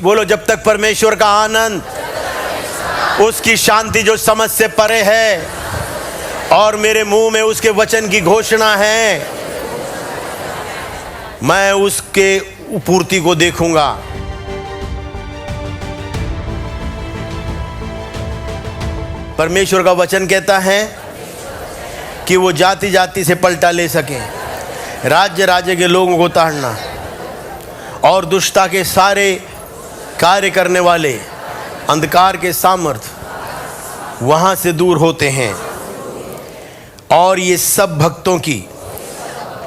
बोलो, जब तक परमेश्वर का आनंद, उसकी शांति जो समझ से परे है, और मेरे मुंह में उसके वचन की घोषणा है, मैं उसके पूर्ति को देखूंगा। परमेश्वर का वचन कहता है कि वो जाति जाति से पलटा ले सके, राज्य राज्य के लोगों को ताड़ना, और दुष्टता के सारे कार्य करने वाले अंधकार के सामर्थ वहां से दूर होते हैं, और ये सब भक्तों की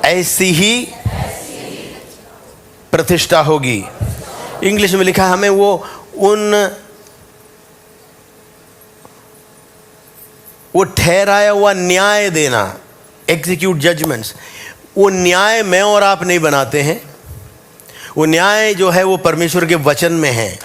ऐसी ही प्रतिष्ठा होगी। इंग्लिश में लिखा है हमें वो ठहराया हुआ न्याय देना, एग्जीक्यूट जजमेंट्स। वो न्याय मैं और आप नहीं बनाते हैं, वो न्याय जो है वो परमेश्वर के वचन में है।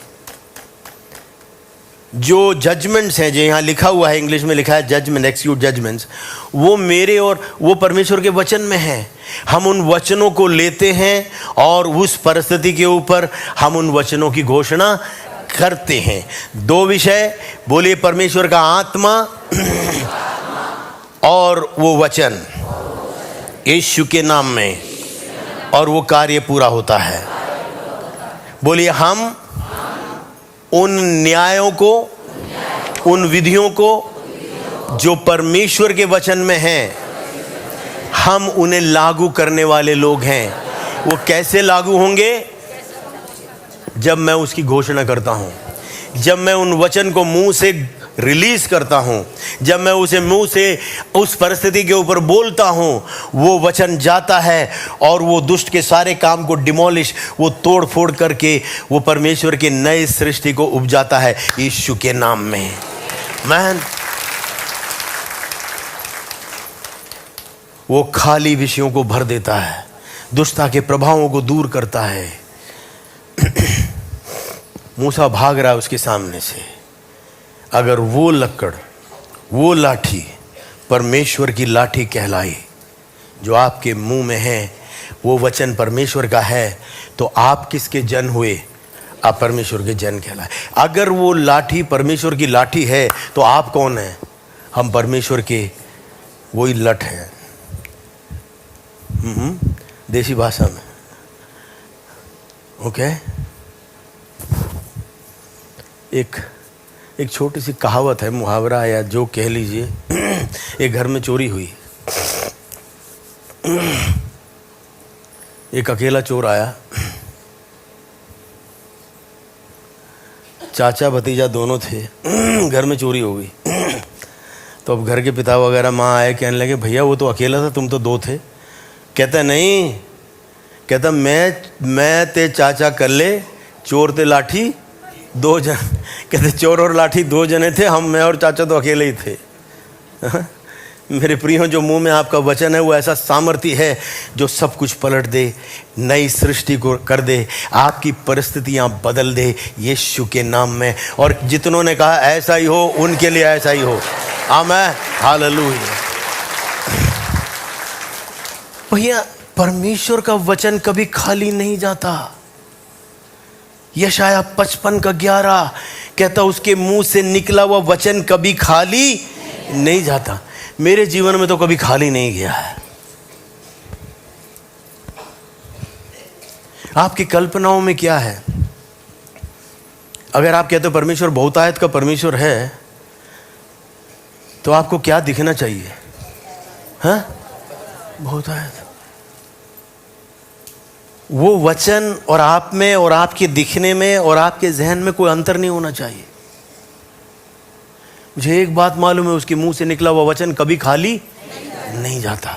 जो जजमेंट्स हैं, जो यहाँ लिखा हुआ है, इंग्लिश में लिखा है जजमेंट, एक्जीक्यूट जजमेंट्स, वो मेरे और वो परमेश्वर के वचन में है। हम उन वचनों को लेते हैं और उस परिस्थिति के ऊपर हम उन वचनों की घोषणा करते हैं। दो विषय बोलिए, परमेश्वर का आत्मा और वो वचन यीशु के नाम में, और वो कार्य पूरा होता है। बोलिए, हम उन न्यायों को, उन विधियों को जो परमेश्वर के वचन में हैं, हम उन्हें लागू करने वाले लोग हैं। वो कैसे लागू होंगे? जब मैं उसकी घोषणा करता हूं, जब मैं उन वचन को मुंह से रिलीज करता हूं, जब मैं उसे मुंह से उस परिस्थिति के ऊपर बोलता हूं, वो वचन जाता है और वो दुष्ट के सारे काम को डिमोलिश, वो तोड़ फोड़ करके वो परमेश्वर के नए सृष्टि को उपजाता है यीशु के नाम में। मैन, वो खाली विषयों को भर देता है, दुष्टता के प्रभावों को दूर करता है। मूसा भाग रहा है उसके सामने से, अगर वो लक्कड़, वो लाठी परमेश्वर की लाठी कहलाई, जो आपके मुंह में है, वो वचन परमेश्वर का है, तो आप किसके जन हुए? आप परमेश्वर के जन कहलाए। अगर वो लाठी परमेश्वर की लाठी है, तो आप कौन हैं? हम परमेश्वर के वही लठ हैं। देसी भाषा में, ओके। एक छोटी सी कहावत है, मुहावरा या जो कह लीजिए। एक घर में चोरी हुई, एक अकेला चोर आया, चाचा भतीजा दोनों थे, घर में चोरी हो गई। तो अब घर के पिता वगैरह माँ आए, कहने लगे भैया वो तो अकेला था, तुम तो दो थे। कहता नहीं, कहता मैं ते चाचा कर ले, चोर ते लाठी दो जन। कहते चोर और लाठी दो जने थे, मैं और चाचा तो अकेले ही थे। मेरे प्रियो, जो मुंह में आपका वचन है वो ऐसा सामर्थ्य है जो सब कुछ पलट दे, नई सृष्टि को कर दे, आपकी परिस्थितियां बदल दे यीशु के नाम में। और जितनों ने कहा ऐसा ही हो, उनके लिए ऐसा ही हो। आमीन, हालेलुया। भैया, परमेश्वर का वचन कभी खाली नहीं जाता। यशाया 55:11 कहता उसके मुंह से निकला हुआ वचन कभी खाली नहीं जाता। मेरे जीवन में तो कभी खाली नहीं गया है। आपकी कल्पनाओं में क्या है? अगर आप कहते हो परमेश्वर बहुतायत का परमेश्वर है, तो आपको क्या दिखना चाहिए? हाँ, बहुतायत। वो वचन और आप में और आपके दिखने में और आपके जहन में कोई अंतर नहीं होना चाहिए। मुझे एक बात मालूम है, उसके मुंह से निकला हुआ वचन कभी खाली नहीं जाता।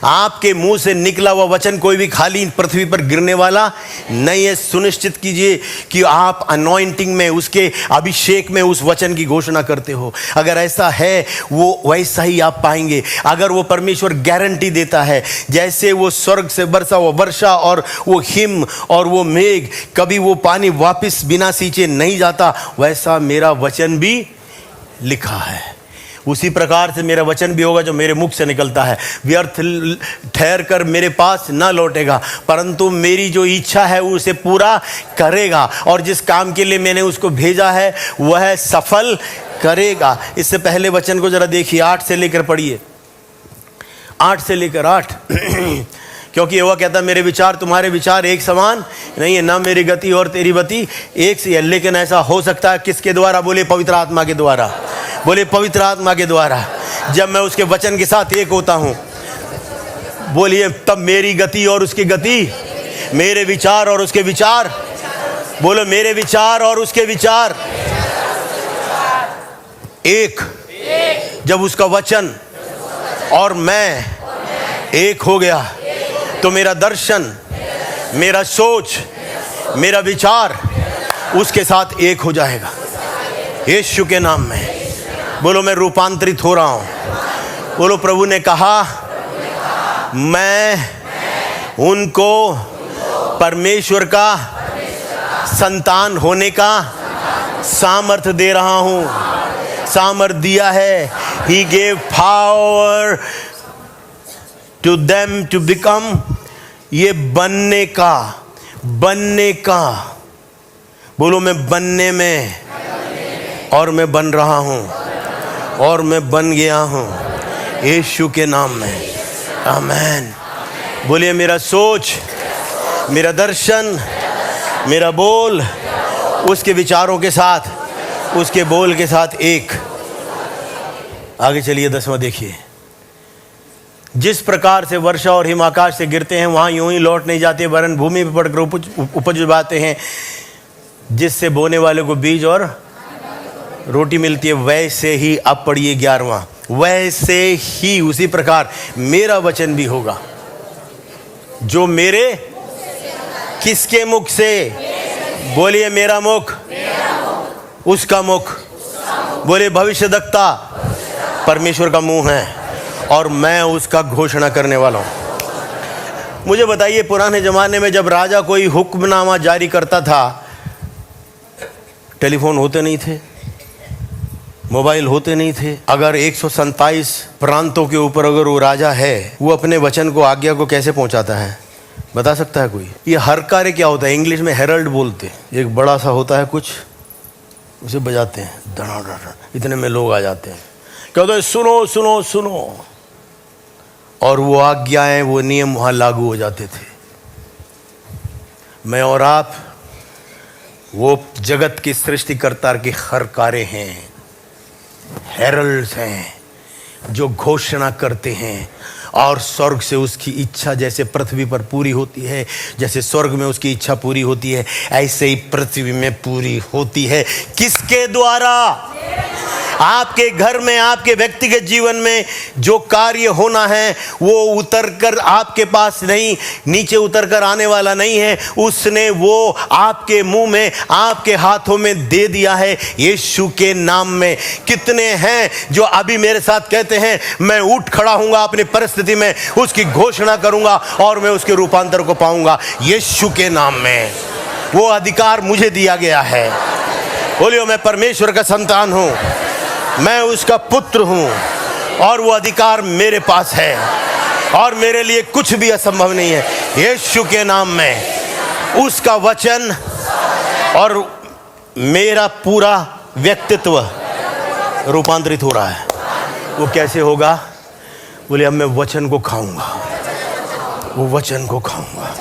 आपके मुंह से निकला हुआ वचन कोई भी खाली पृथ्वी पर गिरने वाला नहीं है। सुनिश्चित कीजिए कि आप अनॉइंटिंग में, उसके अभिषेक में उस वचन की घोषणा करते हो। अगर ऐसा है, वो वैसा ही आप पाएंगे। अगर वो परमेश्वर गारंटी देता है, जैसे वो स्वर्ग से बरसा हुआ वर्षा और वो हिम और वो मेघ, कभी वो पानी वापस बिना सींचे नहीं जाता, वैसा मेरा वचन भी लिखा है। उसी प्रकार से मेरा वचन भी होगा जो मेरे मुख से निकलता है, व्यर्थ ठहर कर मेरे पास न लौटेगा, परंतु मेरी जो इच्छा है उसे पूरा करेगा, और जिस काम के लिए मैंने उसको भेजा है वह सफल करेगा। इससे पहले वचन को जरा देखिए, 8 से लेकर पढ़िए, 8 से लेकर 8। क्योंकि वह कहता है मेरे विचार तुम्हारे विचार एक समान नहीं है, ना मेरी गति और तेरी गति एक सी है। लेकिन ऐसा हो सकता है किसके द्वारा? बोले पवित्र आत्मा के द्वारा। बोले पवित्र आत्मा के द्वारा। जब मैं उसके वचन के साथ एक होता हूँ, बोलिए, तब मेरी गति और उसकी गति, मेरे विचार और उसके विचार, बोलो मेरे विचार और उसके विचार एक। जब उसका वचन और मैं एक हो गया तो मेरा दर्शन, मेरा सोच, मेरा विचार उसके साथ एक हो जाएगा यीशु के नाम में। बोलो मैं रूपांतरित हो रहा हूं। बोलो प्रभु ने कहा मैं उनको परमेश्वर का संतान होने का सामर्थ्य दे रहा हूं, सामर्थ्य दिया है। He gave power to them to become, ये बनने का। बोलो मैं बनने में, और मैं बन रहा हूं, और मैं बन गया हूं यीशु के नाम में। आमीन। बोलिए मेरा सोच, मेरा दर्शन, मेरा बोल उसके विचारों के साथ, उसके बोल के साथ एक। आगे चलिए 10वां देखिए। जिस प्रकार से वर्षा और हिम आकाश से गिरते हैं वहाँ यूं ही लौट नहीं जाते, वरन भूमि पर पड़कर उपज उगाते हैं, जिससे बोने वाले को बीज और रोटी मिलती है। वैसे ही, अब पढ़िए 11वां, वैसे ही उसी प्रकार मेरा वचन भी होगा जो मेरे किसके मुख से, बोलिए मेरा मुख, उसका मुख, बोले भविष्यद्वक्ता परमेश्वर का मुंह है और मैं उसका घोषणा करने वाला हूं। मुझे बताइए, पुराने जमाने में जब राजा कोई हुक्मनामा जारी करता था, टेलीफोन होते नहीं थे, मोबाइल होते नहीं थे। अगर 127 प्रांतों के ऊपर अगर वो राजा है, वो अपने वचन को, आज्ञा को कैसे पहुंचाता है? बता सकता है कोई? ये हर कार्य क्या होता है? इंग्लिश में हेरल्ड बोलते, एक बड़ा सा होता है कुछ, उसे बजाते हैं, धड़ाधड़, इतने में लोग आ जाते हैं, कहते हैं सुनो सुनो सुनो, और वो आज्ञाएं, वो नियम वहां लागू हो जाते थे। मैं और आप वो जगत की सृष्टिकर्ता के हर कार्य हैं, हेरल्ड्स हैं जो घोषणा करते हैं, और स्वर्ग से उसकी इच्छा जैसे पृथ्वी पर पूरी होती है, जैसे स्वर्ग में उसकी इच्छा पूरी होती है, ऐसे ही पृथ्वी में पूरी होती है। किसके द्वारा? आपके घर में, आपके व्यक्तिगत जीवन में जो कार्य होना है वो उतरकर आपके पास नहीं, नीचे उतरकर आने वाला नहीं है, उसने वो आपके मुंह में, आपके हाथों में दे दिया है यीशु के नाम में। कितने हैं जो अभी मेरे साथ कहते हैं मैं उठ खड़ा हूंगा अपनी परिस्थिति में, उसकी घोषणा करूंगा और मैं उसके रूपांतर को पाऊंगा यीशु के नाम में। वो अधिकार मुझे दिया गया है। बोलियो मैं परमेश्वर का संतान हूं, मैं उसका पुत्र हूं, और वो अधिकार मेरे पास है, और मेरे लिए कुछ भी असंभव नहीं है यीशु के नाम में। उसका वचन और मेरा पूरा व्यक्तित्व रूपांतरित हो रहा है। वो कैसे होगा? बोले अब मैं वचन को खाऊंगा, वो वचन को खाऊंगा।